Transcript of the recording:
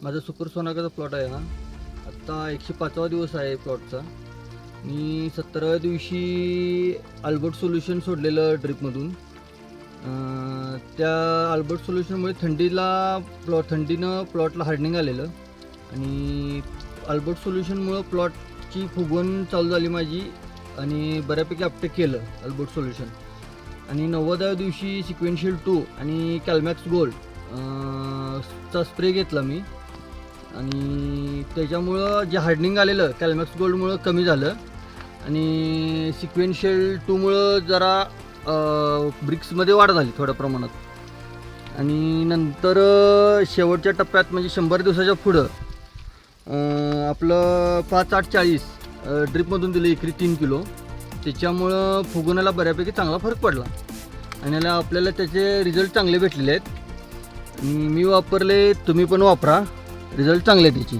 माझा super सोनाकाचा plot आहे हा. आत्ता 105वा दिवस आहे प्लॉटचा. मी 17व्या दिवशी अल्बर्ट सोल्युशन सोडलेलं ड्रिपमधून. त्या अल्बर्ट सोल्युशनमुळे थंडीनं प्लॉटला हार्डनिंग आलेलं आणि अल्बर्ट सोल्युशनमुळं प्लॉटची फुगवण चालू झाली माझी आणि बऱ्यापैकी अपटेक केलं अल्बर्ट सोल्युशन. आणि 90व्या दिवशी सिक्वेन्शियल 2 आणि कॅल्मॅक्स गोल्ड चा स्प्रे घेतला मी आणि त्याच्यामुळं जे हार्डनिंग आलेलं कॅल्मॅक्स गोल्डमुळं कमी झालं आणि सिक्वेन्शियल 2मुळं जरा ब्रिक्समध्ये वाढ झाली थोड्या प्रमाणात. आणि नंतर शेवटच्या टप्प्यात म्हणजे 100 दिवसाच्या पुढं आपलं 5-8-40 ड्रिपमधून दिलं एकरी 3 किलो. त्याच्यामुळं फुगवण्याला बऱ्यापैकी चांगला फरक पडला आणि आपल्याला त्याचे रिझल्ट चांगले भेटलेले आहेत. मी वापरले, तुम्ही पण वापरा, रिझल्ट चांगले आहेत त्याची.